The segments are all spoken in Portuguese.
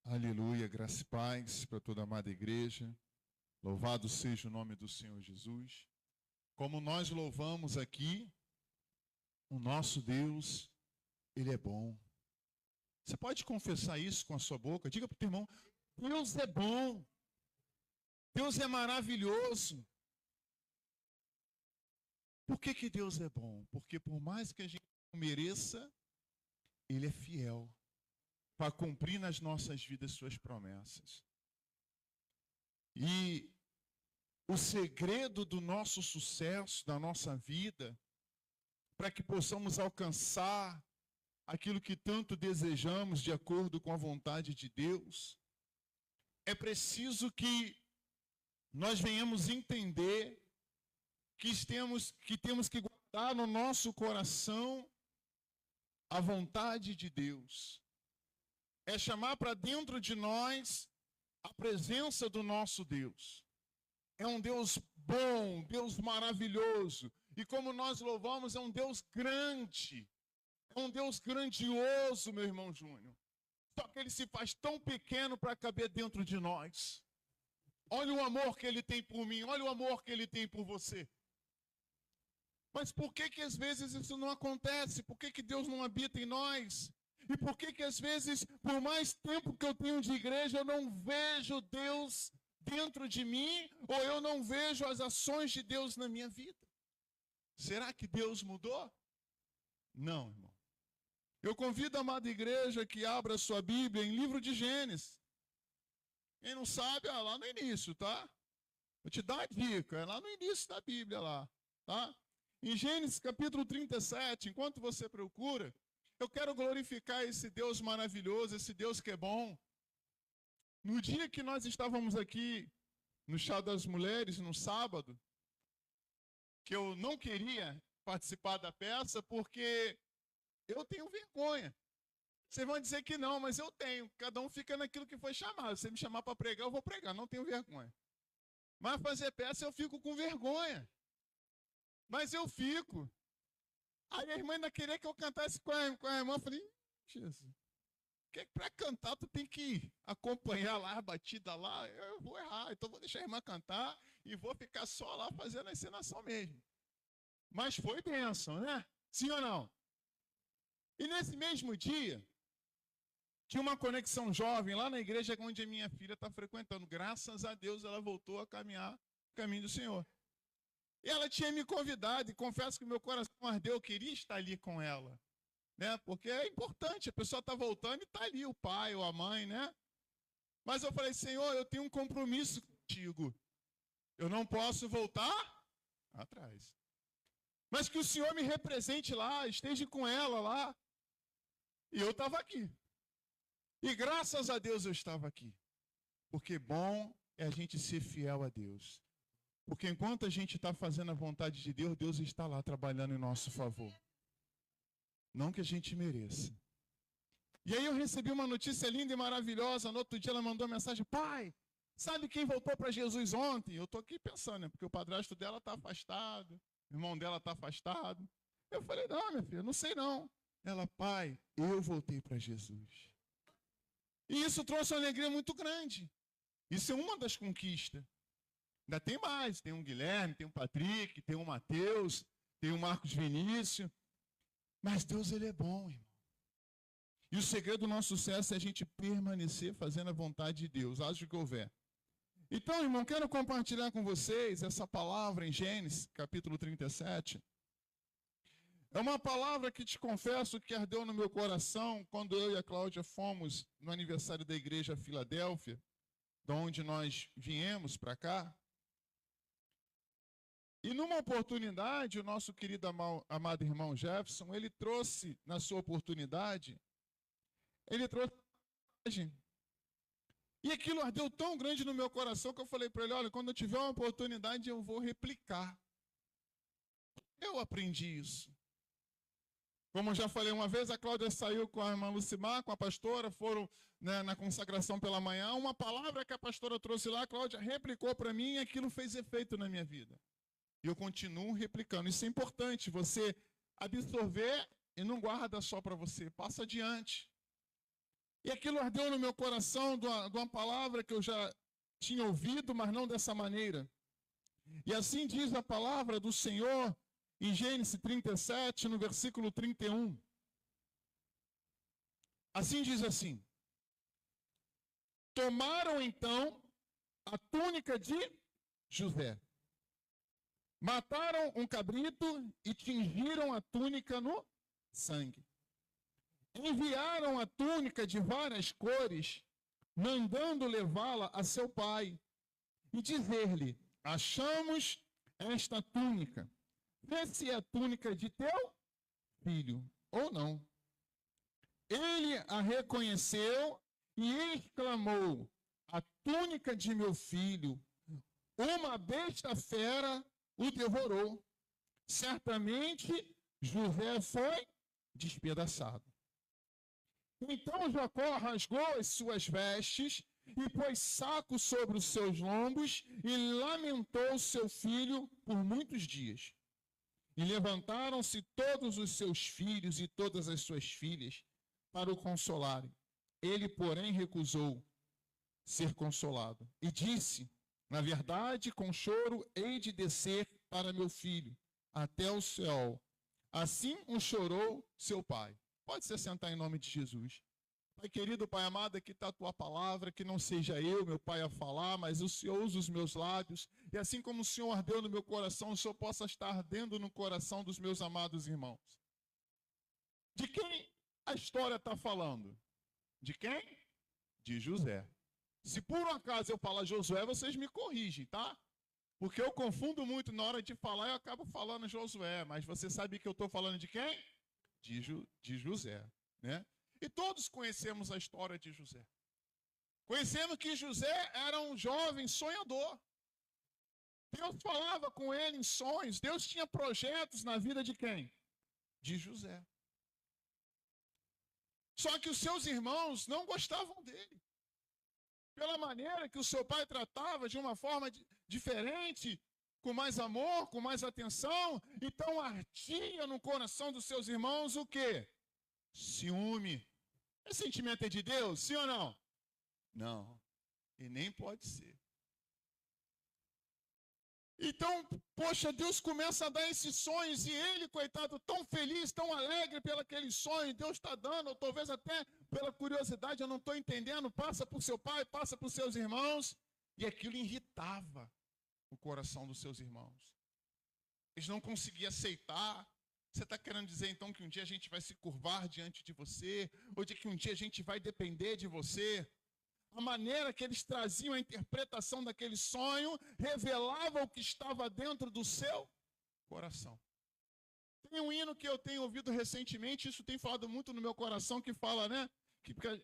Aleluia, graça e paz para toda a amada igreja. Louvado seja o nome do Senhor Jesus. Como nós louvamos aqui, o nosso Deus, Ele é bom. Você pode confessar isso com a sua boca? Diga para o teu irmão, Deus é bom. Deus é maravilhoso. Por que Deus é bom? Porque por mais que a gente não mereça, Ele é fiel para cumprir nas nossas vidas suas promessas. E o segredo do nosso sucesso, da nossa vida, para que possamos alcançar aquilo que tanto desejamos de acordo com a vontade de Deus, é preciso que nós venhamos entender que temos que guardar no nosso coração a vontade de Deus. É chamar para dentro de nós a presença do nosso Deus. É um Deus bom, Deus maravilhoso. E como nós louvamos, é um Deus grande. É um Deus grandioso, meu irmão Júnior. Só que ele se faz tão pequeno para caber dentro de nós. Olha o amor que ele tem por mim, olha o amor que ele tem por você. Mas por que às vezes isso não acontece? Por que Deus não habita em nós? E por que às vezes, por mais tempo que eu tenho de igreja, eu não vejo Deus dentro de mim, ou eu não vejo as ações de Deus na minha vida? Será que Deus mudou? Não, irmão. Eu convido a amada igreja que abra sua Bíblia em livro de Gênesis. Quem não sabe, lá no início, tá? Vou te dar a dica, é lá no início da Bíblia lá, tá? Em Gênesis capítulo 37, enquanto você procura, eu quero glorificar esse Deus maravilhoso, esse Deus que é bom. No dia que nós estávamos aqui no Chá das Mulheres, no sábado, que eu não queria participar da peça porque eu tenho vergonha. Vocês vão dizer que não, mas eu tenho. Cada um fica naquilo que foi chamado. Se você me chamar para pregar, eu vou pregar, não tenho vergonha. Mas fazer peça eu fico com vergonha. Mas eu fico. Aí a irmã ainda queria que eu cantasse com a irmã. Eu falei, Jesus, para cantar tu tem que acompanhar lá a batida lá. Eu vou errar, então vou deixar a irmã cantar e vou ficar só lá fazendo a encenação mesmo. Mas foi bênção, né? Sim ou não? E nesse mesmo dia, tinha uma conexão jovem lá na igreja onde a minha filha está frequentando. Graças a Deus ela voltou a caminhar o caminho do Senhor. E ela tinha me convidado, e confesso que meu coração ardeu, eu queria estar ali com ela. Né? Porque é importante, a pessoa está voltando e está ali, o pai ou a mãe, né? Mas eu falei, Senhor, eu tenho um compromisso contigo. Eu não posso voltar atrás. Mas que o Senhor me represente lá, esteja com ela lá. E eu estava aqui. E graças a Deus eu estava aqui. Porque bom é a gente ser fiel a Deus. Porque enquanto a gente está fazendo a vontade de Deus, Deus está lá trabalhando em nosso favor. Não que a gente mereça. E aí eu recebi uma notícia linda e maravilhosa. No outro dia ela mandou uma mensagem: pai, sabe quem voltou para Jesus ontem? Eu estou aqui pensando, né? Porque o padrasto dela está afastado, o irmão dela está afastado. Eu falei, não, minha filha, não sei não. Ela, pai, eu voltei para Jesus. E isso trouxe uma alegria muito grande. Isso é uma das conquistas. Ainda tem mais, tem um Guilherme, tem um Patrick, tem um Mateus, tem um Marcos Vinícius. Mas Deus, ele é bom, irmão. E o segredo do nosso sucesso é a gente permanecer fazendo a vontade de Deus, haja o que houver. Então, irmão, quero compartilhar com vocês essa palavra em Gênesis, capítulo 37. É uma palavra que te confesso que ardeu no meu coração quando eu e a Cláudia fomos no aniversário da igreja Filadélfia, de onde nós viemos para cá. E numa oportunidade, o nosso querido amado irmão Jefferson, ele trouxe, na sua oportunidade, ele trouxe e aquilo ardeu tão grande no meu coração que eu falei para ele, olha, quando eu tiver uma oportunidade eu vou replicar. Eu aprendi isso. Como eu já falei uma vez, a Cláudia saiu com a irmã Lucimar, com a pastora, foram, né, na consagração pela manhã. Uma palavra que a pastora trouxe lá, a Cláudia replicou para mim e aquilo fez efeito na minha vida. E eu continuo replicando. Isso é importante, você absorver e não guarda só para você, passa adiante. E aquilo ardeu no meu coração de uma palavra que eu já tinha ouvido, mas não dessa maneira. E assim diz a palavra do Senhor em Gênesis 37, no versículo 31. Assim diz assim: tomaram então a túnica de José, mataram um cabrito e tingiram a túnica no sangue. Enviaram a túnica de várias cores, mandando levá-la a seu pai e dizer-lhe: achamos esta túnica, vê se é a túnica de teu filho ou não. Ele a reconheceu e exclamou: a túnica de meu filho, uma besta fera o devorou. Certamente José foi despedaçado. Então Jacó rasgou as suas vestes e pôs saco sobre os seus lombos e lamentou seu filho por muitos dias. E levantaram-se todos os seus filhos e todas as suas filhas para o consolarem. Ele, porém, recusou ser consolado e disse: na verdade, com choro hei de descer para meu filho até o céu. Assim o chorou seu pai. Pode se sentar em nome de Jesus. Pai querido, Pai amado, aqui está a tua palavra, que não seja eu, meu Pai, a falar, mas o Senhor usa os meus lábios, e assim como o Senhor ardeu no meu coração, o Senhor possa estar ardendo no coração dos meus amados irmãos. De quem a história está falando? De quem? De José. Se por um acaso eu falar Josué, vocês me corrigem, tá? Porque eu confundo muito na hora de falar, eu acabo falando Josué, mas você sabe que eu estou falando de quem? De José, né? E todos conhecemos a história de José. Conhecemos que José era um jovem sonhador. Deus falava com ele em sonhos. Deus tinha projetos na vida de quem? De José. Só que os seus irmãos não gostavam dele. Pela maneira que o seu pai tratava de uma forma diferente, com mais amor, com mais atenção. Então ardia no coração dos seus irmãos o quê? Ciúme. Esse sentimento é de Deus, sim ou não? Não. E nem pode ser. Então, poxa, Deus começa a dar esses sonhos e ele, coitado, tão feliz, tão alegre pelo aquele sonho, Deus está dando, ou talvez até pela curiosidade, eu não estou entendendo, passa por seu pai, passa por seus irmãos, e aquilo irritava o coração dos seus irmãos. Eles não conseguiam aceitar. Você está querendo dizer então que um dia a gente vai se curvar diante de você, ou de que um dia a gente vai depender de você? A maneira que eles traziam a interpretação daquele sonho revelava o que estava dentro do seu coração. Tem um hino que eu tenho ouvido recentemente, isso tem falado muito no meu coração, que fala, né?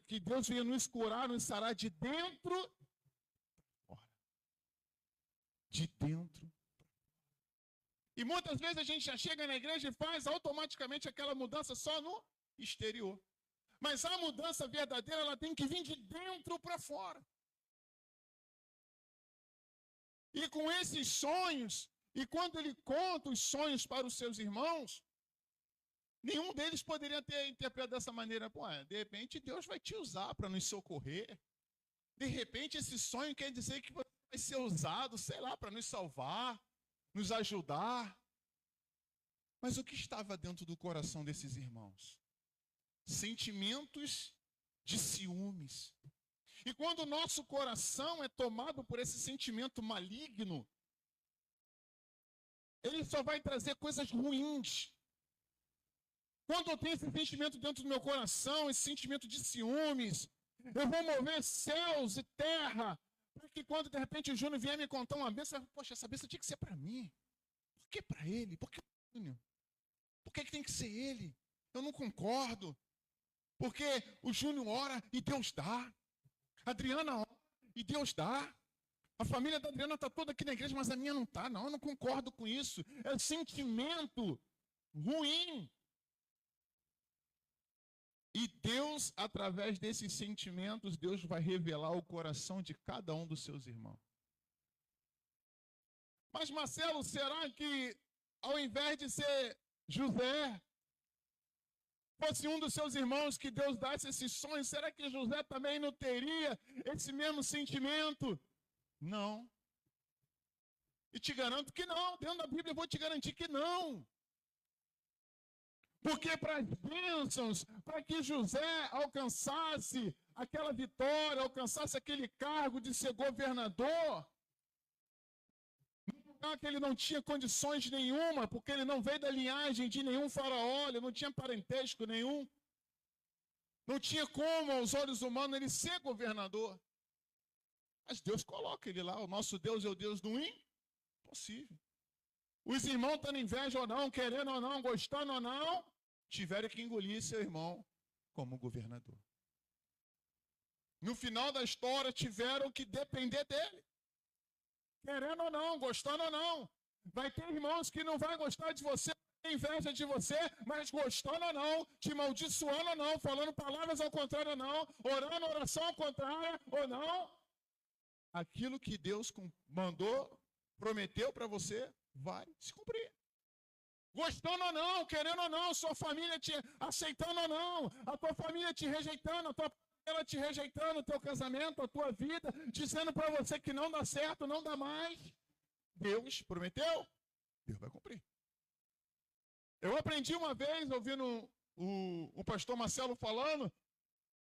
Que Deus veio nos curar, nos sarar de dentro para fora. De dentro. E muitas vezes a gente já chega na igreja e faz automaticamente aquela mudança só no exterior. Mas a mudança verdadeira, ela tem que vir de dentro para fora. E com esses sonhos, e quando ele conta os sonhos para os seus irmãos, nenhum deles poderia ter interpretado dessa maneira. Pô, de repente Deus vai te usar para nos socorrer. De repente esse sonho quer dizer que você vai ser usado, sei lá, para nos salvar, nos ajudar. Mas o que estava dentro do coração desses irmãos? Sentimentos de ciúmes. E quando o nosso coração é tomado por esse sentimento maligno, ele só vai trazer coisas ruins. Quando eu tenho esse sentimento dentro do meu coração, esse sentimento de ciúmes, eu vou mover céus e terra, para que quando de repente o Júnior vier me contar uma bênção, poxa, essa bênção tinha que ser para mim. Por que para ele? Por que o Júnior? Por que tem que ser ele? Eu não concordo. Porque o Júnior ora e Deus dá. A Adriana ora e Deus dá. A família da Adriana está toda aqui na igreja, mas a minha não está. Não, eu não concordo com isso. É um sentimento ruim. E Deus, através desses sentimentos, Deus vai revelar o coração de cada um dos seus irmãos. Mas Marcelo, será que ao invés de ser José, fosse um dos seus irmãos que Deus desse esse sonho, será que José também não teria esse mesmo sentimento? Não. E te garanto que não. Dentro da Bíblia eu vou te garantir que não. Porque para as bênçãos, para que José alcançasse aquela vitória, alcançasse aquele cargo de ser governador, que ele não tinha condições nenhuma, porque ele não veio da linhagem de nenhum faraó, ele não tinha parentesco nenhum. Não tinha como, aos olhos humanos, ele ser governador. Mas Deus coloca ele lá. O nosso Deus é o Deus do impossível. Os irmãos estando inveja ou não, querendo ou não, gostando ou não, tiveram que engolir seu irmão como governador. No final da história, tiveram que depender dele. Querendo ou não, gostando ou não. Vai ter irmãos que não vão gostar de você, ter inveja de você, mas gostando ou não, te amaldiçoando ou não, falando palavras ao contrário ou não, orando oração ao contrário ou não. Aquilo que Deus mandou, prometeu para você, vai se cumprir. Gostando ou não, querendo ou não, sua família te aceitando ou não, a tua família te rejeitando, a tua ela te rejeitando o teu casamento, a tua vida, dizendo para você que não dá certo, não dá mais. Deus prometeu, Deus vai cumprir. Eu aprendi uma vez, ouvindo o pastor Marcelo falando,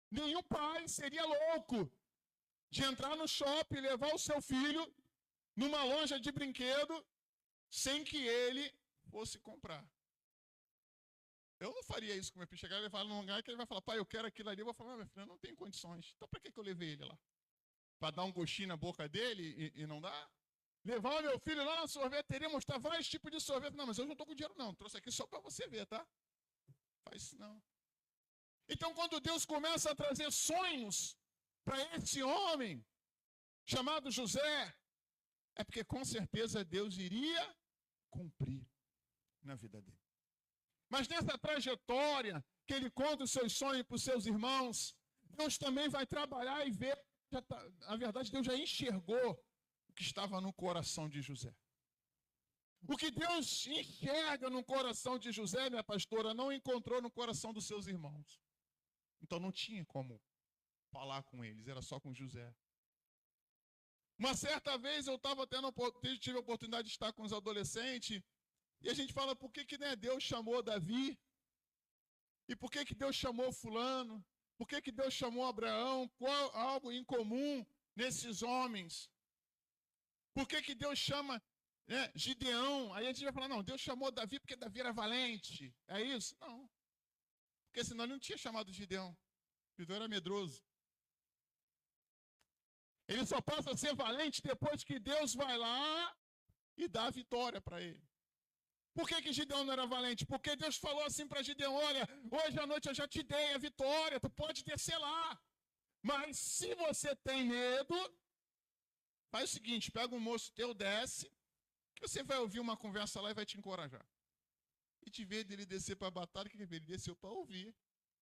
nenhum pai seria louco de entrar no shopping e levar o seu filho numa loja de brinquedo sem que ele fosse comprar. Eu não faria isso com meu filho. Chegar e levar num lugar que ele vai falar, pai, eu quero aquilo ali. Eu vou falar, meu filho, eu não tenho condições. Então, para que eu levei ele lá? Para dar um gostinho na boca dele e não dá? Levar o meu filho lá na sorveteria, mostrar vários tipos de sorvete. Não, mas eu não estou com dinheiro, não. Trouxe aqui só para você ver, tá? Faz isso, não. Então, quando Deus começa a trazer sonhos para esse homem, chamado José, é porque com certeza Deus iria cumprir na vida dele. Mas nessa trajetória que ele conta os seus sonhos para os seus irmãos, Deus também vai trabalhar e ver. Na verdade, Deus já enxergou o que estava no coração de José. O que Deus enxerga no coração de José, minha pastora, não encontrou no coração dos seus irmãos. Então não tinha como falar com eles, era só com José. Uma certa vez eu tive a oportunidade de estar com os adolescentes. E a gente fala, por que né, Deus chamou Davi? E por que Deus chamou fulano? Por que Deus chamou Abraão? Qual algo em comum nesses homens? Por que Deus chama Gideão? Aí a gente vai falar, não, Deus chamou Davi porque Davi era valente. É isso? Não. Porque senão ele não tinha chamado Gideão. Gideão era medroso. Ele só passa a ser valente depois que Deus vai lá e dá a vitória para ele. Por que Gideão não era valente? Porque Deus falou assim para Gideão, olha, hoje à noite eu já te dei a vitória, tu pode descer lá. Mas se você tem medo, faz o seguinte, pega um moço teu, desce, que você vai ouvir uma conversa lá e vai te encorajar. E de vez dele descer para a batalha, que ele desceu para ouvir.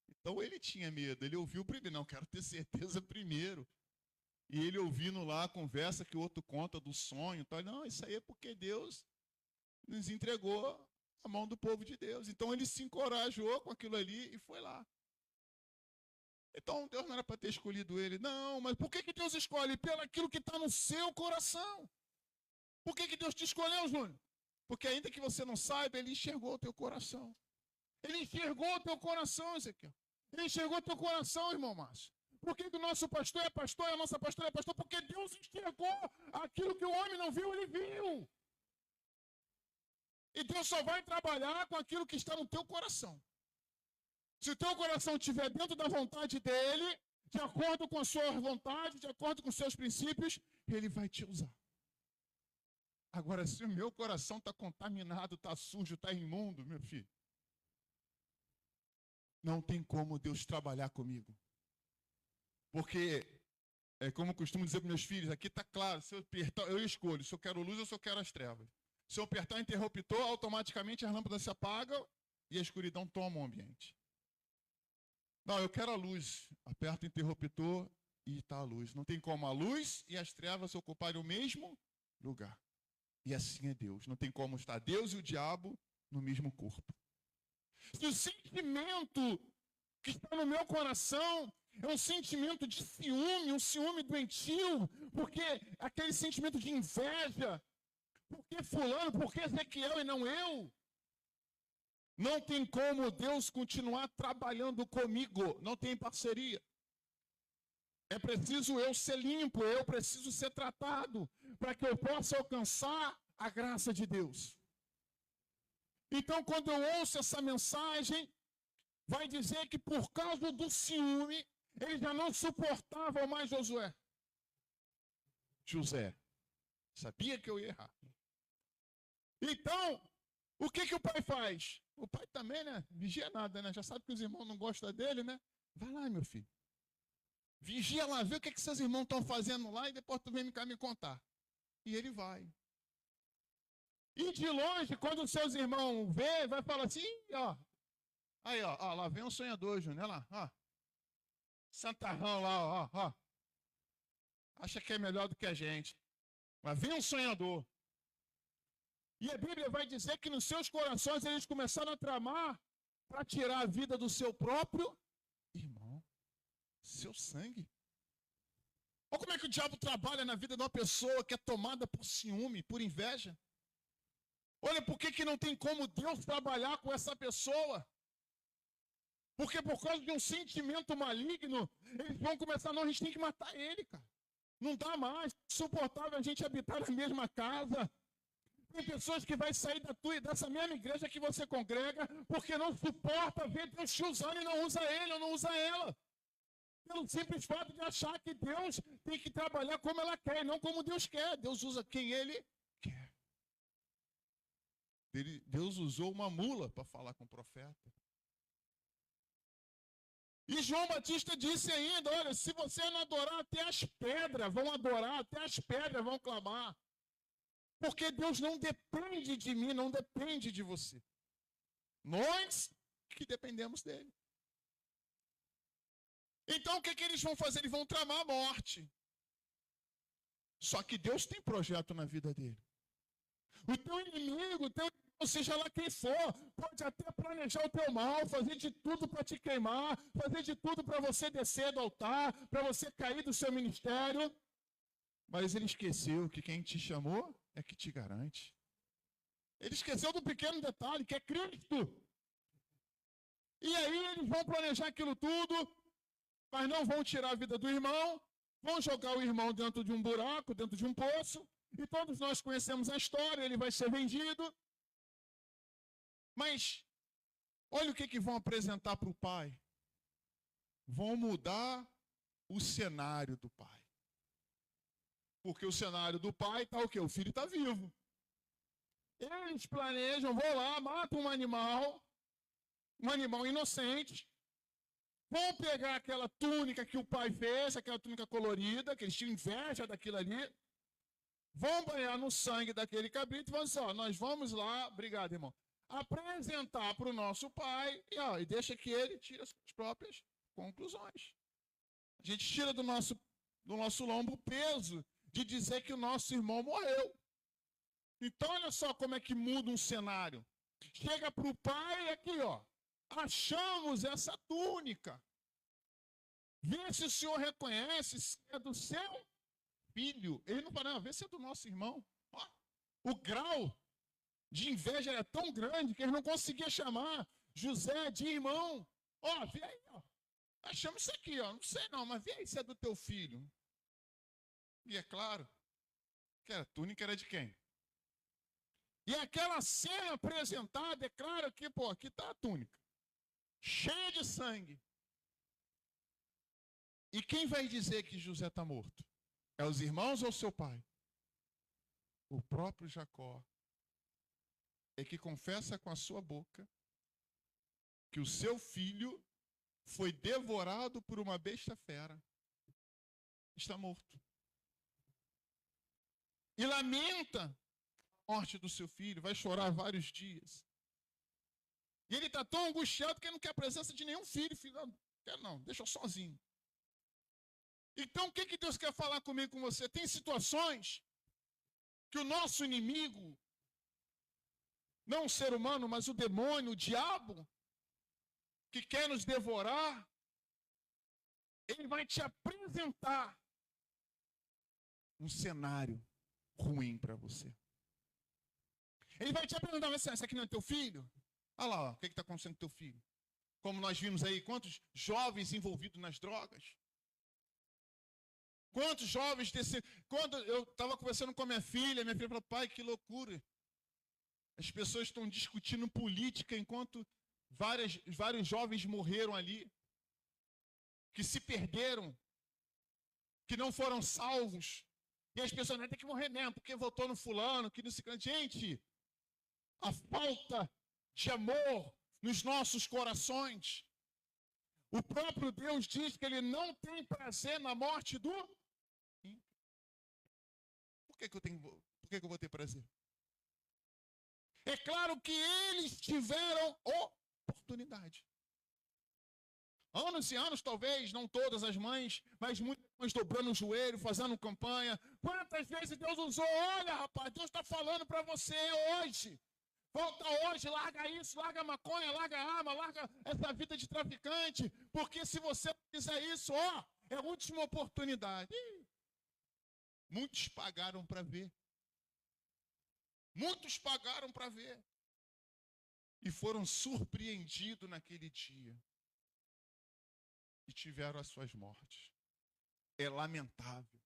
Então ele tinha medo, ele ouviu primeiro, não, quero ter certeza primeiro. E ele ouvindo lá a conversa que o outro conta do sonho, tal. Não, isso aí é porque Deus nos entregou a mão do povo de Deus. Então ele se encorajou com aquilo ali e foi lá. Então Deus não era para ter escolhido ele. Não, mas por que Deus escolhe? Pelo aquilo que está no seu coração. Por que Deus te escolheu, Júnior? Porque ainda que você não saiba, ele enxergou o teu coração. Ele enxergou o teu coração, Ezequiel. Ele enxergou o teu coração, irmão Márcio. Por que o nosso pastor é pastor e a nossa pastora é pastor? Porque Deus enxergou aquilo que o homem não viu, ele viu. E Deus só vai trabalhar com aquilo que está no teu coração. Se o teu coração estiver dentro da vontade dele, de acordo com a sua vontade, de acordo com os seus princípios, ele vai te usar. Agora, se o meu coração está contaminado, está sujo, está imundo, meu filho, não tem como Deus trabalhar comigo. Porque, como eu costumo dizer para meus filhos, aqui está claro, se eu apertar, eu escolho se eu quero luz ou se eu quero as trevas. Se eu apertar o interruptor, automaticamente as lâmpadas se apagam e a escuridão toma o ambiente. Não, eu quero a luz. Aperto o interruptor e está a luz. Não tem como a luz e as trevas ocuparem o mesmo lugar. E assim é Deus. Não tem como estar Deus e o diabo no mesmo corpo. Se o sentimento que está no meu coração é um sentimento de ciúme, um ciúme doentio, porque aquele sentimento de inveja, por que fulano, por que Ezequiel e não eu? Não tem como Deus continuar trabalhando comigo, não tem parceria. É preciso eu ser limpo, eu preciso ser tratado, para que eu possa alcançar a graça de Deus. Então, quando eu ouço essa mensagem, vai dizer que por causa do ciúme, eles já não suportavam mais Josué. José, sabia que eu ia errar. Então, o que o pai faz? O pai também, né? Vigia nada, né? Já sabe que os irmãos não gostam dele, né? Vai lá, meu filho. Vigia lá, vê o que seus irmãos estão fazendo lá e depois tu vem cá me contar. E ele vai. E de longe, quando os seus irmãos vê, vai falar assim, ó. Aí, ó, lá vem um sonhador, Júnior, olha lá, ó. Santarrão lá, ó. Acha que é melhor do que a gente. Mas vem um sonhador. E a Bíblia vai dizer que nos seus corações eles começaram a tramar para tirar a vida do seu próprio irmão. Seu sangue. Olha como é que o diabo trabalha na vida de uma pessoa que é tomada por ciúme, por inveja. Olha por que não tem como Deus trabalhar com essa pessoa. Porque por causa de um sentimento maligno, eles vão começar, não, a gente tem que matar ele, cara. Não dá mais, insuportável a gente habitar na mesma casa. Tem pessoas que vai sair dessa mesma igreja que você congrega, porque não suporta ver Deus te usando e não usa ele ou não usa ela. Pelo simples fato de achar que Deus tem que trabalhar como ela quer, e não como Deus quer. Deus usa quem ele quer. Deus usou uma mula para falar com o profeta. E João Batista disse ainda, olha, se você não adorar, até as pedras vão adorar, até as pedras vão clamar. Porque Deus não depende de mim, não depende de você. Nós que dependemos dele. Então o que eles vão fazer? Eles vão tramar a morte. Só que Deus tem projeto na vida dele. O teu inimigo, seja lá quem for, pode até planejar o teu mal, fazer de tudo para te queimar, fazer de tudo para você descer do altar, para você cair do seu ministério. Mas ele esqueceu que quem te chamou é que te garante. Ele esqueceu do pequeno detalhe, que é Cristo. E aí eles vão planejar aquilo tudo, mas não vão tirar a vida do irmão, vão jogar o irmão dentro de um buraco, dentro de um poço, e todos nós conhecemos a história, ele vai ser vendido. Mas, olha o que vão apresentar para o pai. Vão mudar o cenário do pai. Porque o cenário do pai está o quê? O filho está vivo. Eles planejam, vão lá, matam um animal inocente, vão pegar aquela túnica que o pai fez, aquela túnica colorida, que eles tinham inveja daquilo ali, vão banhar no sangue daquele cabrito e vão dizer, ó, nós vamos lá, obrigado, irmão, apresentar para o nosso pai e deixa que ele tire as suas próprias conclusões. A gente tira do nosso lombo o peso de dizer que o nosso irmão morreu. Então, olha só como é que muda um cenário. Chega para o pai aqui, ó. Achamos essa túnica. Vê se o senhor reconhece se é do seu filho. Ele não fala, não, vê se é do nosso irmão. Ó, o grau de inveja era tão grande que ele não conseguia chamar José de irmão. Ó, vê aí, ó. Achamos isso aqui, ó. Não sei não, mas vê aí se é do teu filho. E é claro que a túnica era de quem? E aquela cena apresentada, é claro que, aqui está a túnica. Cheia de sangue. E quem vai dizer que José está morto? É os irmãos ou seu pai? O próprio Jacó é que confessa com a sua boca que o seu filho foi devorado por uma besta fera. Está morto. E lamenta a morte do seu filho, vai chorar vários dias. E ele está tão angustiado que ele não quer a presença de nenhum filho. Filho, não quero não, deixa eu sozinho. Então o que Deus quer falar comigo e com você? Tem situações que o nosso inimigo, não o ser humano, mas o demônio, o diabo, que quer nos devorar, ele vai te apresentar um cenário ruim para você. Ele vai te apresentar, mas esse aqui não é teu filho? Olha lá, ó, o que está acontecendo com teu filho? Como nós vimos aí, quantos jovens envolvidos nas drogas? Quantos jovens desse... Quando eu estava conversando com a minha filha falou, pai, que loucura. As pessoas estão discutindo política enquanto vários jovens morreram ali, que se perderam, que não foram salvos. E as pessoas não tem que morrer mesmo, porque votou no fulano, que não se... Gente, a falta de amor nos nossos corações. O próprio Deus diz que ele não tem prazer na morte do ímpio. Por que eu vou ter prazer? É claro que eles tiveram oportunidade. Anos e anos, talvez, não todas as mães, mas muitas mães dobrando o joelho, fazendo campanha. Quantas vezes Deus usou? Olha, rapaz, Deus está falando para você hoje. Volta hoje, larga isso, larga a maconha, larga a arma, larga essa vida de traficante. Porque se você fizer isso, é a última oportunidade. Muitos pagaram para ver. Muitos pagaram para ver. E foram surpreendidos naquele dia. E tiveram as suas mortes. É lamentável.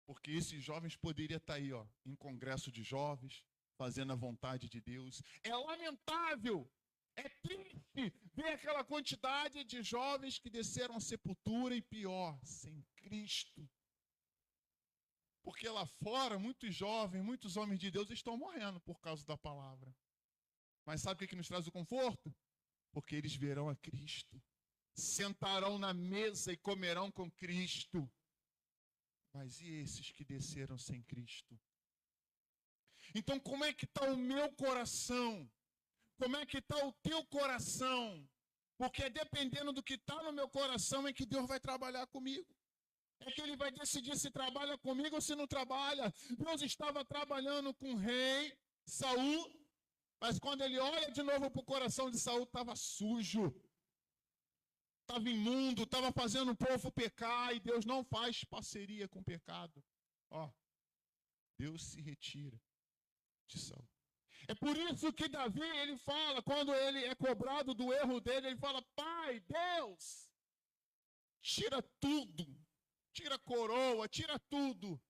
Porque esses jovens poderiam estar aí, em congresso de jovens, fazendo a vontade de Deus. É lamentável. É triste ver aquela quantidade de jovens que desceram à sepultura e pior, sem Cristo. Porque lá fora, muitos jovens, muitos homens de Deus estão morrendo por causa da palavra. Mas sabe o que nos traz o conforto? Porque eles verão a Cristo. Sentarão na mesa e comerão com Cristo. Mas e esses que desceram sem Cristo? Então, como é que está o meu coração? Como é que está o teu coração? Porque dependendo do que está no meu coração é que Deus vai trabalhar comigo. É que ele vai decidir se trabalha comigo ou se não trabalha. Deus estava trabalhando com o rei Saul, mas quando ele olha de novo para o coração de Saul, estava sujo. Estava imundo, estava fazendo o povo pecar, e Deus não faz parceria com o pecado. Deus se retira de Saul. É por isso que Davi, ele fala, quando ele é cobrado do erro dele, ele fala, Pai, Deus, tira tudo, tira a coroa, tira tudo,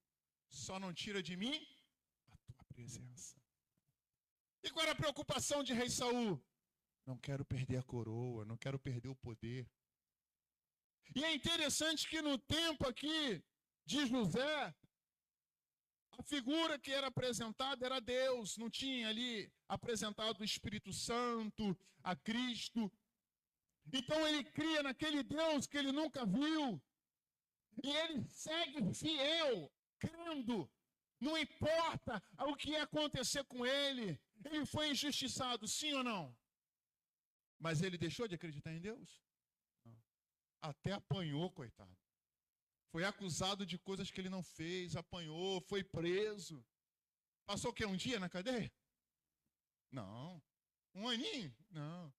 só não tira de mim a tua presença. E qual era a preocupação de rei Saul? Não quero perder a coroa, não quero perder o poder. E é interessante que no tempo aqui de José, a figura que era apresentada era Deus, não tinha ali apresentado o Espírito Santo, a Cristo. Então ele cria naquele Deus que ele nunca viu. E ele segue fiel, crendo. Não importa o que ia acontecer com ele. Ele foi injustiçado, sim ou não? Mas ele deixou de acreditar em Deus? Não. Até apanhou, coitado. Foi acusado de coisas que ele não fez, apanhou, foi preso. Passou o quê? Um dia na cadeia? Não. Um aninho? Não.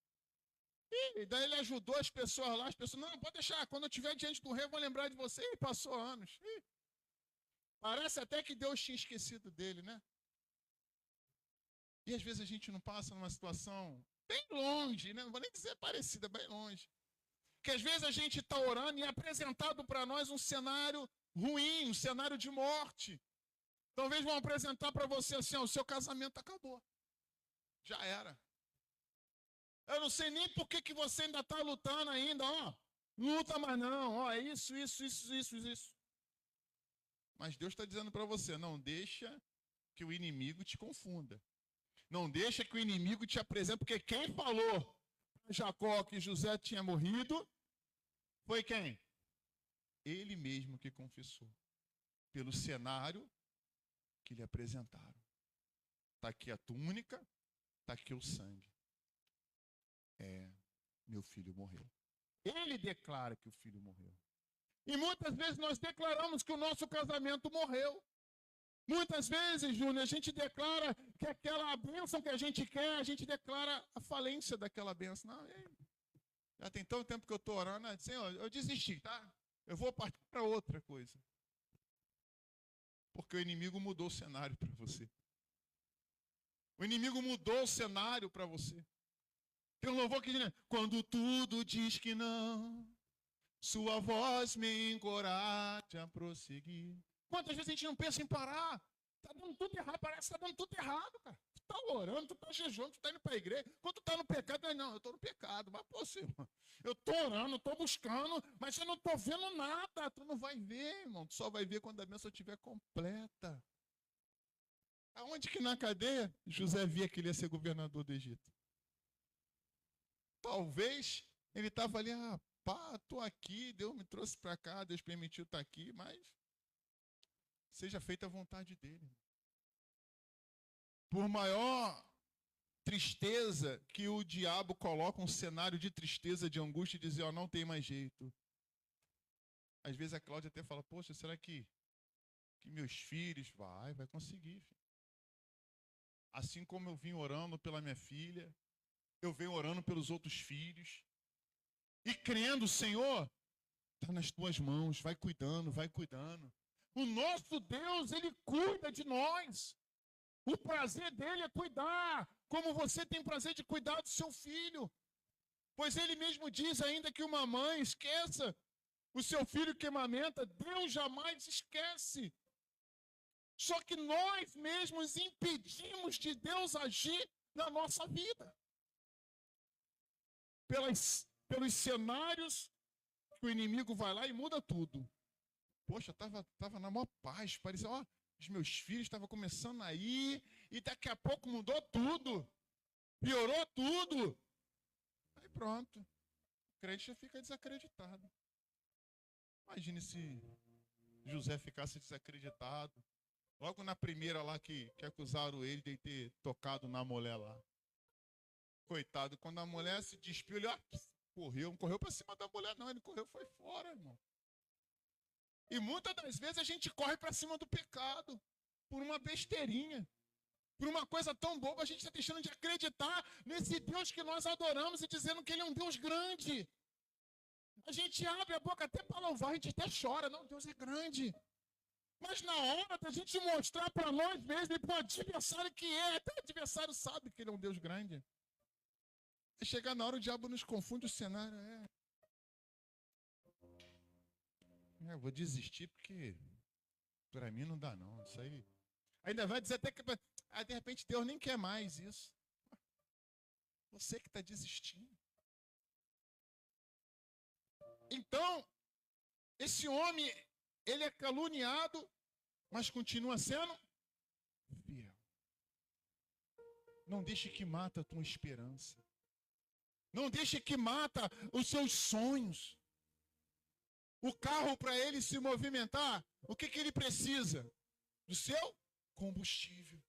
E daí ele ajudou as pessoas lá, as pessoas, não, pode deixar, quando eu estiver diante do rei, eu vou lembrar de você. E passou anos. Parece até que Deus tinha esquecido dele, né? E às vezes a gente não passa numa situação bem longe, né? Não vou nem dizer parecida, bem longe. Que às vezes a gente está orando e é apresentado para nós um cenário ruim, um cenário de morte. Talvez vão apresentar para você assim, o seu casamento acabou. Já era. Eu não sei nem por que você ainda está lutando ainda, luta mais não, é isso. Mas Deus está dizendo para você, não deixa que o inimigo te confunda. Não deixa que o inimigo te apresente, porque quem falou para Jacó que José tinha morrido foi quem? Ele mesmo que confessou. Pelo cenário que lhe apresentaram. Está aqui a túnica, está aqui o sangue. Meu filho morreu. Ele declara que o filho morreu. E muitas vezes nós declaramos que o nosso casamento morreu. Muitas vezes, Júnior, a gente declara que aquela bênção que a gente quer, a gente declara a falência daquela bênção. Não, Já tem tanto tempo que eu estou orando, Senhor, eu desisti, tá? Eu vou partir para outra coisa. Porque o inimigo mudou o cenário para você. O inimigo mudou o cenário para você. Tem um louvor que diz, quando tudo diz que não, sua voz me encoraja a prosseguir. Quantas vezes a gente não pensa em parar? Tá dando tudo errado, parece que tá dando tudo errado, cara. Tu tá orando, tu tá jejuando, tu tá indo pra igreja. Quando tu tá no pecado, não, eu tô no pecado. Mas, pô, Senhor, eu tô orando, eu tô buscando, mas eu não tô vendo nada. Tu não vai ver, irmão. Tu só vai ver quando a bênção estiver completa. Aonde que na cadeia José via que ele ia ser governador do Egito? Talvez ele estava ali, pá, tô aqui, Deus me trouxe para cá, Deus permitiu estar aqui, mas seja feita a vontade dele. Por maior tristeza que o diabo coloca um cenário de tristeza, de angústia, e dizer, não tem mais jeito. Às vezes a Cláudia até fala, poxa, será que meus filhos vai conseguir, filho. Assim como eu vim orando pela minha filha, eu venho orando pelos outros filhos. E crendo, Senhor, está nas tuas mãos, vai cuidando, vai cuidando. O nosso Deus, Ele cuida de nós. O prazer dele é cuidar, como você tem prazer de cuidar do seu filho. Pois Ele mesmo diz ainda que uma mãe esqueça o seu filho que amamenta, Deus jamais esquece. Só que nós mesmos impedimos de Deus agir na nossa vida. Pelos cenários que o inimigo vai lá e muda tudo. Poxa, tava na maior paz, parecia, os meus filhos estavam começando aí, e daqui a pouco mudou tudo, piorou tudo. Aí pronto, o crente já fica desacreditado. Imagine se José ficasse desacreditado, logo na primeira lá que acusaram ele de ter tocado na mulher lá. Coitado, quando a mulher se despiu, ele não correu para cima da mulher, não, ele correu, foi fora, irmão. E muitas das vezes a gente corre para cima do pecado, por uma besteirinha, por uma coisa tão boba, a gente está deixando de acreditar nesse Deus que nós adoramos e dizendo que Ele é um Deus grande. A gente abre a boca até para louvar, a gente até chora, não, Deus é grande. Mas na hora da gente mostrar para nós mesmos e para o adversário que até o adversário sabe que Ele é um Deus grande. E chegar na hora, o diabo nos confunde o cenário. Vou desistir porque para mim não dá não. Isso aí. Ainda vai dizer até que de repente Deus nem quer mais isso. Você que está desistindo. Então, esse homem, ele é caluniado, mas continua sendo fiel. Não deixe que mata a tua esperança. Não deixe que mata os seus sonhos. O carro, para ele se movimentar, o que ele precisa? Do seu combustível.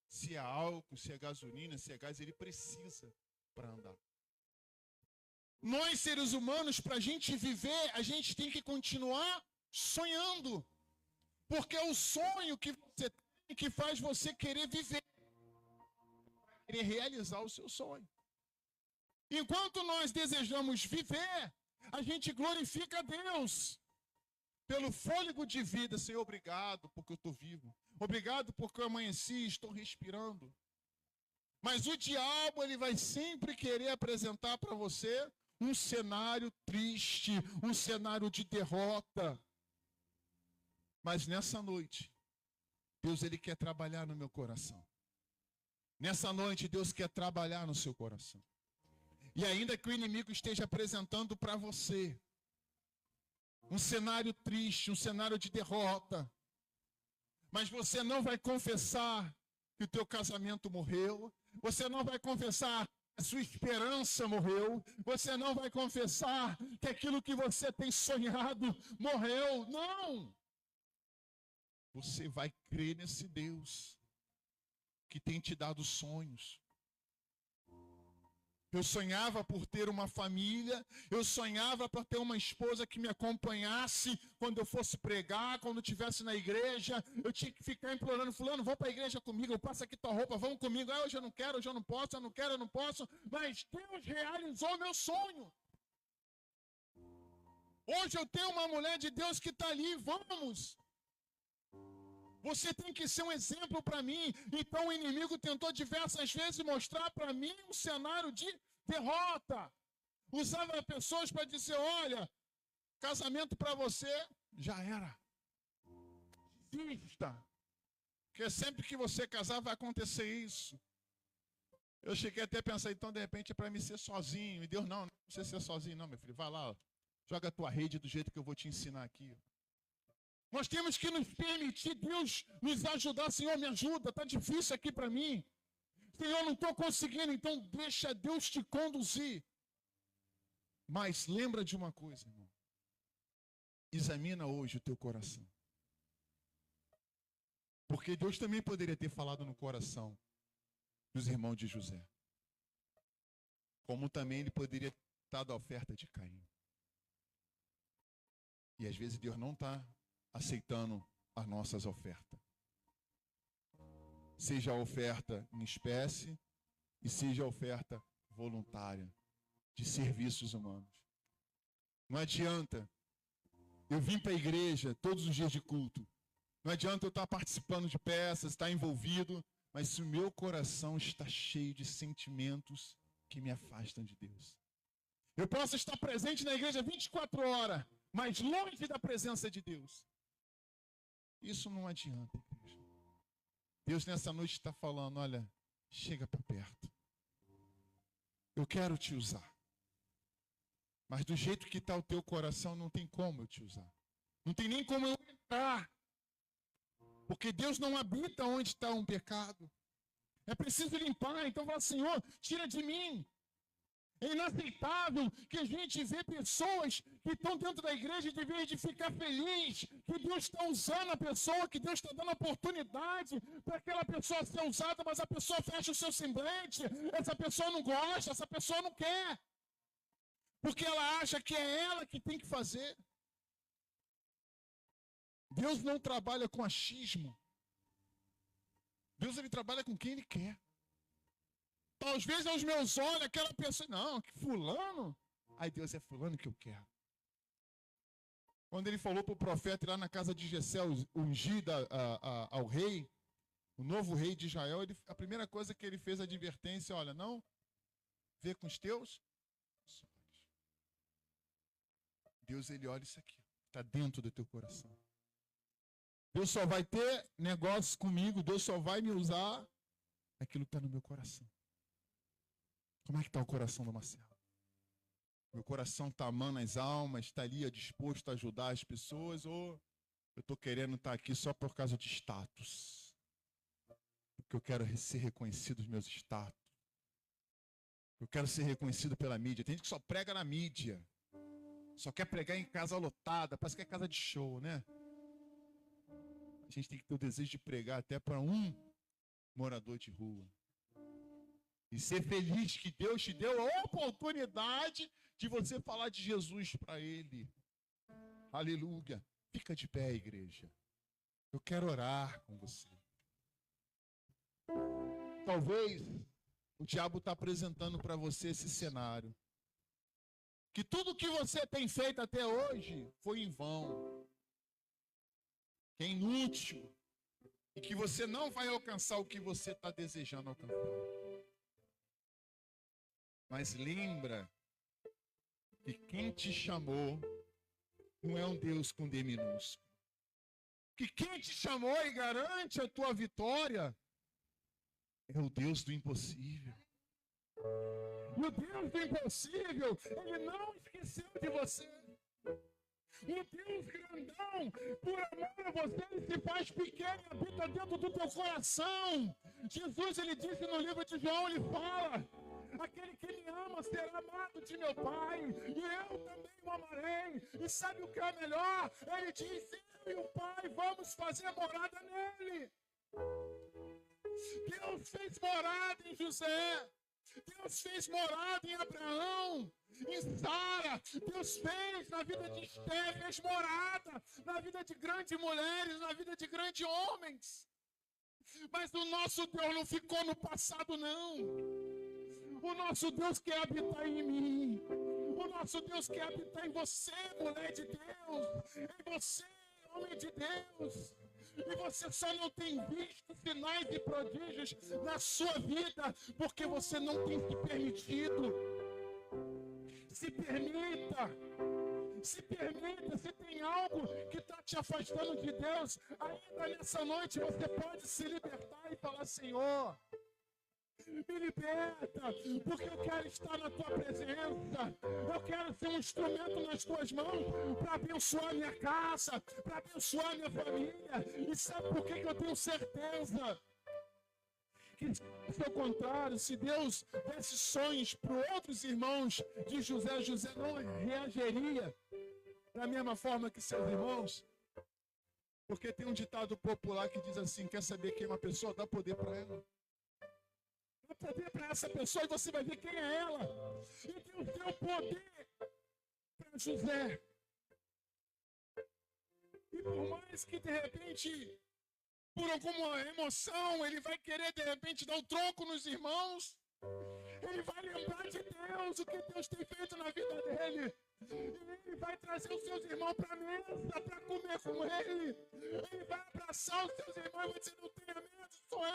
Se é álcool, se é gasolina, se é gás, ele precisa para andar. Nós, seres humanos, para a gente viver, a gente tem que continuar sonhando. Porque é o sonho que você tem que faz você querer viver. Querer realizar o seu sonho. Enquanto nós desejamos viver, a gente glorifica a Deus pelo fôlego de vida. Senhor, obrigado porque eu estou vivo. Obrigado porque eu amanheci, estou respirando. Mas o diabo, ele vai sempre querer apresentar para você um cenário triste, um cenário de derrota. Mas nessa noite, Deus, ele quer trabalhar no meu coração. Nessa noite, Deus quer trabalhar no seu coração. E ainda que o inimigo esteja apresentando para você um cenário triste, um cenário de derrota, mas você não vai confessar que o teu casamento morreu, você não vai confessar que a sua esperança morreu, você não vai confessar que aquilo que você tem sonhado morreu, não! Você vai crer nesse Deus que tem te dado sonhos. Eu sonhava por ter uma família, eu sonhava por ter uma esposa que me acompanhasse quando eu fosse pregar, quando eu estivesse na igreja. Eu tinha que ficar implorando, fulano, vão para a igreja comigo, eu passo aqui tua roupa, vamos comigo. Ah, hoje eu não quero, hoje eu não posso, eu não quero, eu não posso. Mas Deus realizou meu sonho. Hoje eu tenho uma mulher de Deus que está ali, vamos. Você tem que ser um exemplo para mim. Então o inimigo tentou diversas vezes mostrar para mim um cenário de derrota. Usava pessoas para dizer, olha, casamento para você já era. Desista. Porque sempre que você casar vai acontecer isso. Eu cheguei até a pensar, então de repente é para me ser sozinho. E Deus, não precisa ser sozinho não, meu filho. Vai lá, ó, joga a tua rede do jeito que eu vou te ensinar aqui. Nós temos que nos permitir, Deus nos ajudar. Senhor, me ajuda, está difícil aqui para mim. Senhor, não estou conseguindo, então deixa Deus te conduzir. Mas lembra de uma coisa, irmão. Examina hoje o teu coração. Porque Deus também poderia ter falado no coração dos irmãos de José. Como também ele poderia ter dado a oferta de Caim. E às vezes Deus não está aceitando as nossas ofertas. Seja a oferta em espécie e seja a oferta voluntária de serviços humanos. Não adianta eu vir para a igreja todos os dias de culto. Não adianta eu estar participando de peças, estar envolvido, mas se o meu coração está cheio de sentimentos que me afastam de Deus. Eu posso estar presente na igreja 24 horas, mas longe da presença de Deus. Isso não adianta, igreja. Deus nessa noite está falando, olha, chega para perto. Eu quero te usar. Mas do jeito que está o teu coração, não tem como eu te usar. Não tem nem como eu entrar. Porque Deus não habita onde está um pecado. É preciso limpar. Então fala, Senhor, tira de mim. É inaceitável que a gente vê pessoas que estão dentro da igreja, de vez de ficar feliz, que Deus está usando a pessoa, que Deus está dando oportunidade para aquela pessoa ser usada, mas a pessoa fecha o seu semblante, essa pessoa não gosta, essa pessoa não quer. Porque ela acha que é ela que tem que fazer. Deus não trabalha com achismo. Deus ele trabalha com quem ele quer. Às vezes aos meus olhos, aquela pessoa, não, que fulano. Aí Deus é fulano que eu quero. Quando ele falou para o profeta ir lá na casa de Jessé, ungida ao rei, o novo rei de Israel, a primeira coisa que ele fez a advertência, olha, não vê com os teus olhos. Deus, ele olha isso aqui, está dentro do teu coração. Deus só vai ter negócio comigo, Deus só vai me usar aquilo que está no meu coração. Como é que está o coração do Marcelo? Meu coração está amando as almas, está ali disposto a ajudar as pessoas, ou eu estou querendo estar aqui só por causa de status? Porque eu quero ser reconhecido os meus status. Eu quero ser reconhecido pela mídia. Tem gente que só prega na mídia. Só quer pregar em casa lotada, parece que é casa de show, né? A gente tem que ter o desejo de pregar até para um morador de rua. E ser feliz que Deus te deu a oportunidade de você falar de Jesus para ele. Aleluia. Fica de pé, igreja. Eu quero orar com você. Talvez o diabo está apresentando para você esse cenário. Que tudo que você tem feito até hoje foi em vão. Que é inútil. E que você não vai alcançar o que você está desejando alcançar. Mas lembra que quem te chamou não é um Deus com D minúsculo. Que quem te chamou e garante a tua vitória é o Deus do impossível. E o Deus do impossível, ele não esqueceu de você. O Deus grandão, por amor a você, ele se faz pequeno e habita dentro do teu coração. Jesus, ele disse no livro de João, ele fala... Aquele que me ama será amado de meu Pai, e eu também o amarei. E sabe o que é melhor? Ele diz, eu e o Pai vamos fazer morada nele. Deus fez morada em José. Deus fez morada em Abraão, em Sara. Deus fez na vida de Esther, fez morada na vida de grandes mulheres, na vida de grandes homens. Mas o nosso Deus não ficou no passado, não. O nosso Deus quer habitar em mim. O nosso Deus quer habitar em você, mulher de Deus. Em você, homem de Deus. E você só não tem visto sinais e prodígios na sua vida porque você não tem se permitido. Se permita. Se permita, se tem algo que está te afastando de Deus, ainda nessa noite você pode se libertar e falar: Senhor, me liberta, porque eu quero estar na tua presença. Eu quero ser um instrumento nas tuas mãos para abençoar minha casa, para abençoar minha família. E sabe por que eu tenho certeza? Que se ao contrário, se Deus desse sonhos para outros irmãos de José, José não reagiria da mesma forma que seus irmãos. Porque tem um ditado popular que diz assim: quer saber quem é uma pessoa? Dá poder para ela. Dá poder para essa pessoa e você vai ver quem é ela. E Deus deu poder para José. E por mais que de repente, por alguma emoção, ele vai querer de repente dar um troco nos irmãos, ele vai lembrar de Deus, o que Deus tem feito na vida dele. Ele vai trazer os seus irmãos para a mesa, para comer com ele. Ele vai abraçar os seus irmãos e vai dizer: não tenha medo, sou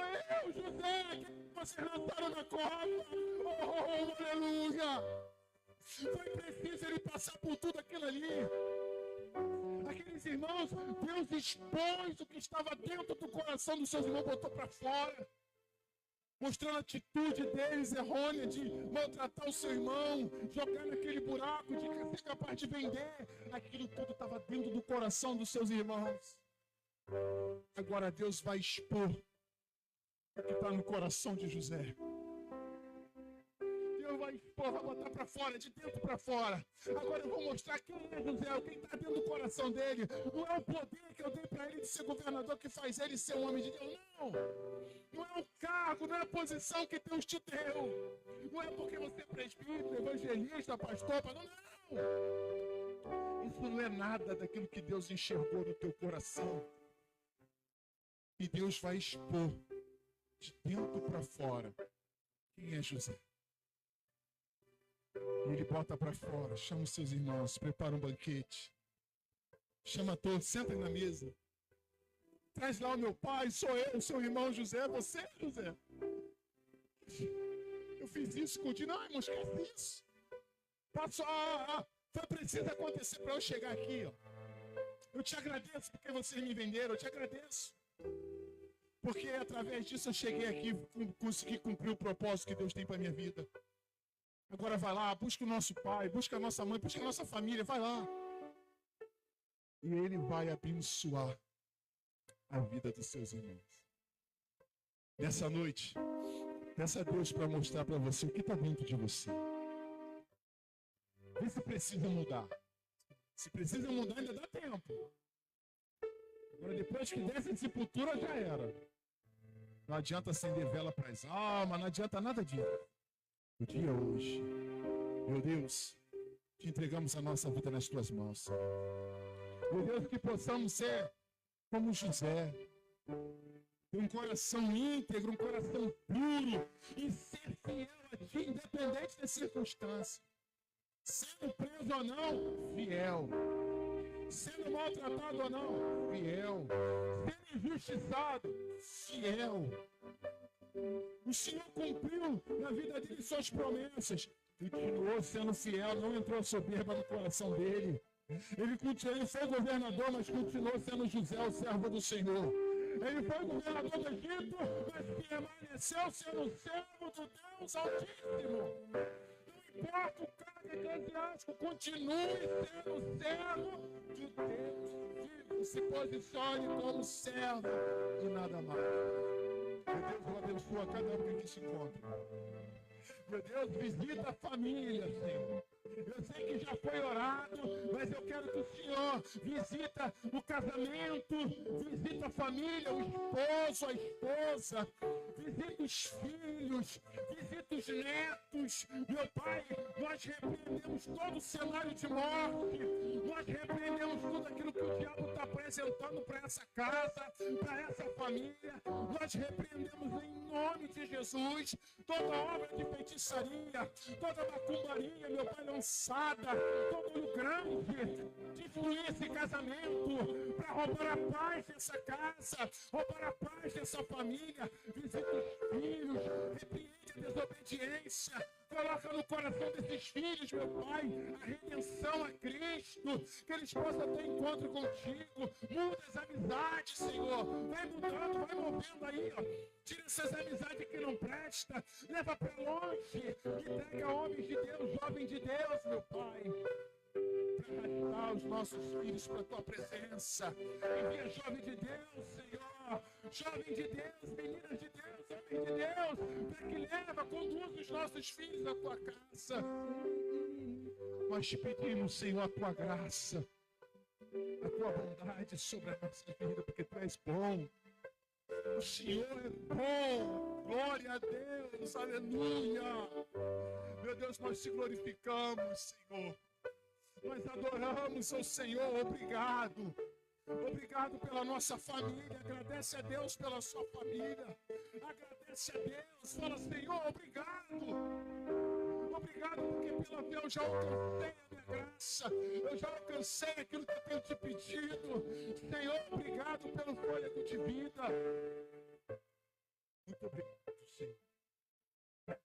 eu, José, que vocês lançaram na corda. Oh, aleluia! Foi preciso ele passar por tudo aquilo ali. Aqueles irmãos, Deus expôs o que estava dentro do coração dos seus irmãos, botou para fora. Mostrando a atitude deles errônea de maltratar o seu irmão, jogar naquele buraco, de ser capaz de vender. Aquilo tudo estava dentro do coração dos seus irmãos. Agora Deus vai expor o que está no coração de José. Deus vai expor, vai botar para fora, de dentro para fora. Agora eu vou mostrar quem é José, o que está dentro do coração dele. Não é o poder que eu dei para ele de ser governador que faz ele ser um homem de Deus, não. Não é o cargo, não é a posição que Deus te deu. Não é porque você é presbítero, evangelista, pastor, não. Isso não é nada daquilo que Deus enxergou no teu coração. E Deus vai expor de dentro para fora quem é José. E ele bota para fora, chama os seus irmãos, prepara um banquete. Chama todos, sentem na mesa. Traz lá o meu pai, sou eu, seu irmão José, você, José. Eu fiz isso contigo. Não, irmão, esquece isso. Foi preciso acontecer para eu chegar aqui. Ó. Eu te agradeço porque vocês me venderam, eu te agradeço. Porque através disso eu cheguei aqui e consegui cumprir o propósito que Deus tem para a minha vida. Agora vai lá, busca o nosso pai, busca a nossa mãe, busca a nossa família, vai lá. E ele vai abençoar a vida dos seus irmãos. Nessa noite, peça a Deus para mostrar para você o que está dentro de você. Vê se precisa mudar. Se precisa mudar, ainda dá tempo. Agora, depois que desce em sepultura, já era. Não adianta acender vela para as almas, não adianta nada disso. O dia hoje, meu Deus, te entregamos a nossa vida nas tuas mãos. Meu Deus, que possamos ser como José, ter um coração íntegro, um coração puro e ser fiel a ti, independente das circunstâncias. Sendo preso ou não, fiel. Sendo maltratado ou não, fiel. Sendo injustiçado, fiel. O Senhor cumpriu na vida dele suas promessas. Continuou sendo fiel, não entrou soberba no coração dele. Ele foi governador, mas continuou sendo José, o servo do Senhor. Ele foi governador do Egito, mas permaneceu sendo servo do Deus Altíssimo. Não importa o cargo eclesiástico, continue sendo servo de Deus. Vive, se posicione como servo e nada mais. Meu Deus, abençoa cada um que aqui se encontra. Meu Deus, visita a família, Senhor. Eu sei que já foi orado, mas eu quero que o Senhor visita o casamento, visita a família, o esposo, a esposa, visita os filhos, visita os netos. Meu Pai, nós repreendemos todo o cenário de morte, nós repreendemos tudo aquilo que o diabo está apresentando para essa casa, para essa família. Nós repreendemos em nome de Jesus toda obra de feitiçaria, toda macumbaria, meu Pai, lançada, todo olho grande de fluir esse casamento para roubar a paz dessa casa, roubar a paz dessa família. Visita os filhos, repreende a desobediência, coloca no coração desses filhos, meu Pai, a redenção a Cristo, que eles possam ter encontro contigo. Muda as amizades, Senhor, vai mudando, vai movendo aí, ó. Tira essas amizades que não prestam, leva para longe, entrega homens de Deus, jovens de Deus, meu Pai, para ajudar os nossos filhos para a tua presença. Envia jovem de Deus, Senhor, jovem de Deus, meninas de Deus, homem de Deus, para que leva, conduz os nossos filhos à tua casa. Nós te pedimos, Senhor, a tua graça, a tua bondade sobre a nossa vida, porque tu és bom. O Senhor é bom, glória a Deus, aleluia. Meu Deus, nós te glorificamos, Senhor. Nós adoramos ao Senhor, obrigado. Obrigado pela nossa família, agradece a Deus pela sua família. Agradece a Deus, fala, Senhor, obrigado. Obrigado porque pela fé eu já alcancei a minha graça. Eu já alcancei aquilo que eu tenho te pedido. Senhor, obrigado pelo fôlego de vida. Muito obrigado, Senhor.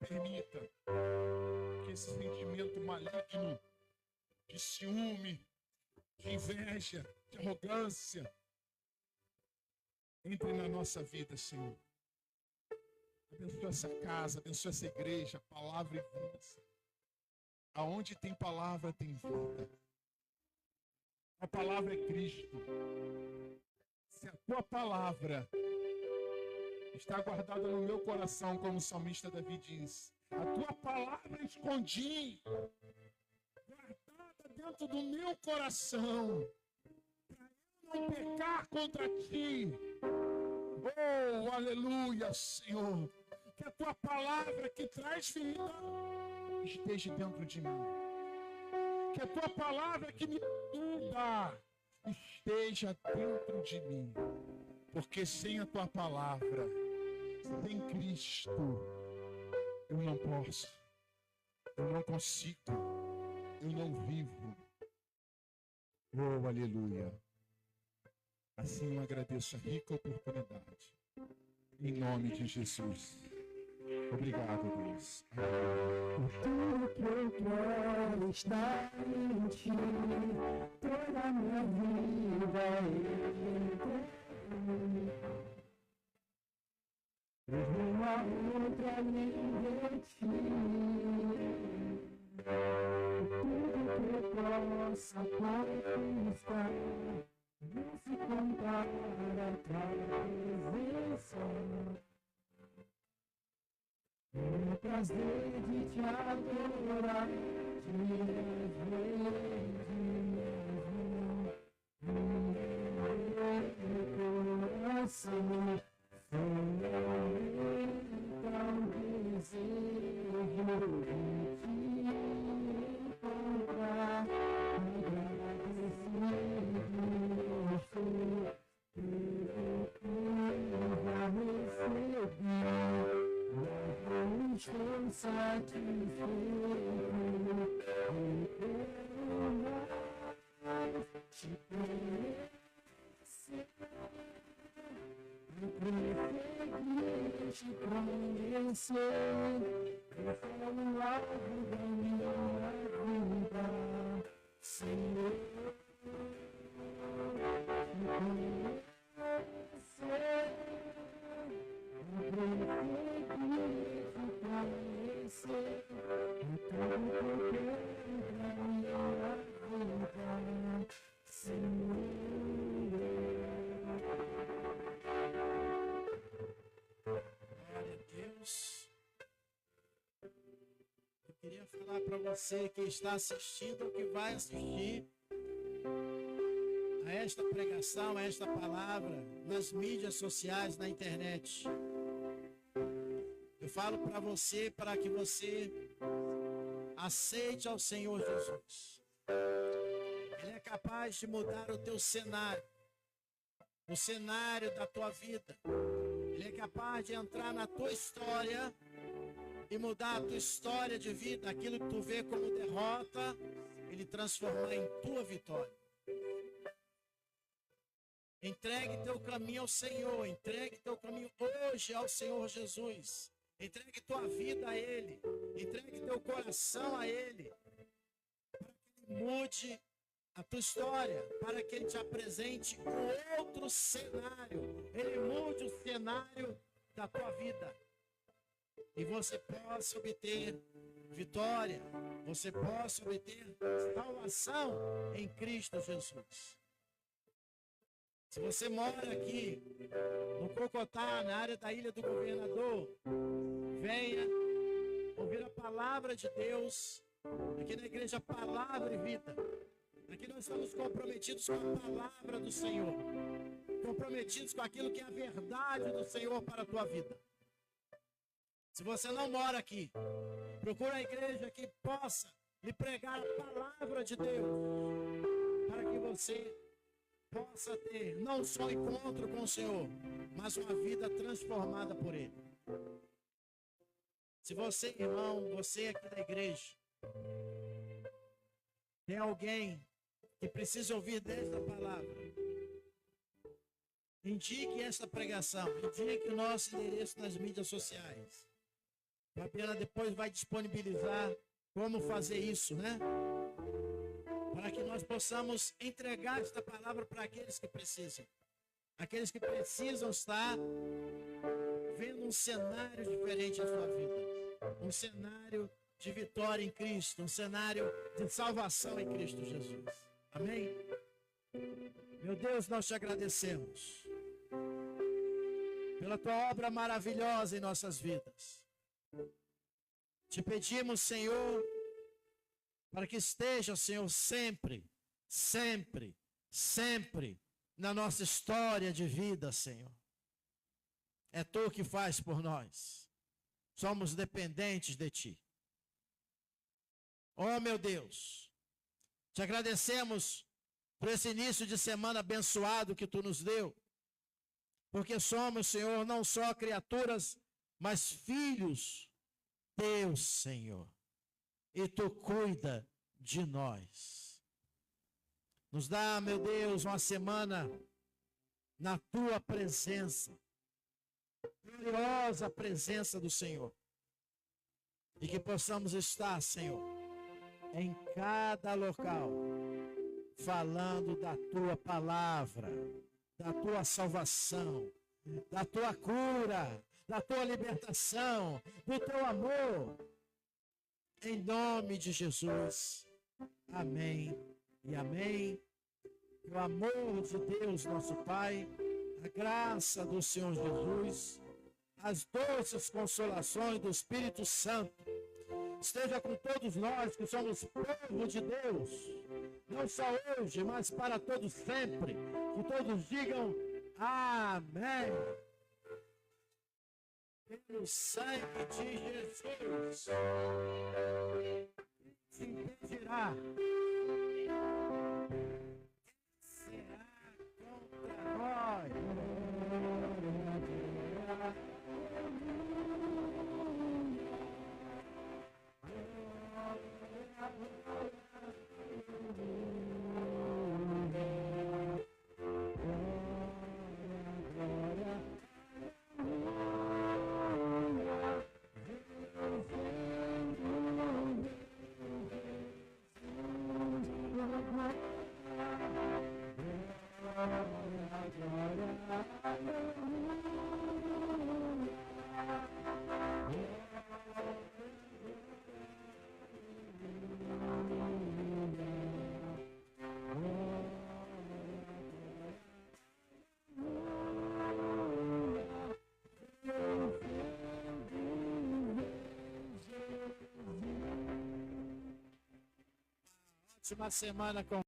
Permita que esse sentimento maligno de ciúme, de inveja, de arrogância entre na nossa vida, Senhor. Abençoa essa casa, abençoa essa igreja, palavra e vida. Aonde tem palavra, tem vida. A palavra é Cristo. Se a tua palavra está guardada no meu coração, como o salmista Davi diz, a tua palavra escondi, guardada dentro do meu coração, para eu não pecar contra ti. Oh, aleluia, Senhor. Que a tua palavra que traz vida esteja dentro de mim. Que a tua palavra que me muda esteja dentro de mim. Porque sem a tua palavra, sem Cristo, eu não posso, eu não consigo, eu não vivo. Oh, aleluia. Assim eu agradeço a rica oportunidade. Em nome de Jesus. Obrigado, Deus. Tudo que eu quero está em ti, toda a minha vida eu uma outra além de ti. Tudo que eu possa conquistar, não se compara a tua presença. É prazer de te adorar, te ver meu coração, aumenta o desejo de te encontrar, agradecido pelo que já recebi. Estou satisfeito e quero mais te conhecer. Preferi te conhecer, eu falo algo da minha vida, Senhor. Te conhecer, conhecer, tudo que eu quero da minha vida, Senhor. Glória a Deus. Eu queria Queria falar para você que está assistindo ou que vai assistir a esta pregação, a esta palavra, nas mídias sociais, na internet. Eu falo para você para que você aceite ao Senhor Jesus. Ele é capaz de mudar o teu cenário, o cenário da tua vida. Ele é capaz de entrar na tua história e mudar a tua história de vida. Aquilo que tu vê como derrota, ele transformar em tua vitória. Entregue teu caminho ao Senhor. Entregue teu caminho hoje ao Senhor Jesus. Entregue tua vida a Ele. Entregue teu coração a Ele. Para que Ele mude a tua história. Para que Ele te apresente um outro cenário. Ele mude o cenário da tua vida. E você possa obter vitória. Você possa obter salvação em Cristo Jesus. Se você mora aqui no Cocotá, na área da Ilha do Governador, venha ouvir a palavra de Deus aqui na igreja Palavra e Vida. Aqui nós estamos comprometidos com a palavra do Senhor, comprometidos com aquilo que é a verdade do Senhor para a tua vida. Se você não mora aqui, procura a igreja que possa lhe pregar a palavra de Deus, para que você possa ter não só encontro com o Senhor, mas uma vida transformada por Ele. Se você, irmão, você aqui da igreja, tem alguém que precisa ouvir desta palavra, indique esta pregação, indique o nosso endereço nas mídias sociais. A Fabiana depois vai disponibilizar como fazer isso, né? Para que nós possamos entregar esta palavra para aqueles que precisam. Aqueles que precisam estar vendo um cenário diferente na sua vida. Um cenário de vitória em Cristo. Um cenário de salvação em Cristo Jesus. Amém? Meu Deus, nós te agradecemos pela tua obra maravilhosa em nossas vidas. Te pedimos, Senhor, para que esteja, Senhor, sempre, sempre, sempre na nossa história de vida, Senhor. É Tu que faz por nós. Somos dependentes de Ti. Oh, meu Deus, te agradecemos por esse início de semana abençoado que Tu nos deu. Porque somos, Senhor, não só criaturas, mas filhos Teus, Senhor. E Tu cuida de nós. Nos dá, meu Deus, uma semana na Tua presença. Gloriosa presença do Senhor. E que possamos estar, Senhor, em cada local, falando da Tua palavra, da Tua salvação, da Tua cura, da Tua libertação, do Teu amor. Em nome de Jesus. Amém e amém. O amor de Deus, nosso Pai, a graça do Senhor Jesus, as doces consolações do Espírito Santo, esteja com todos nós que somos povo de Deus, não só hoje, mas para todos sempre. Que todos digam amém. Pelo sangue de Jesus, se impedirá. Será contra nós. Próxima semana com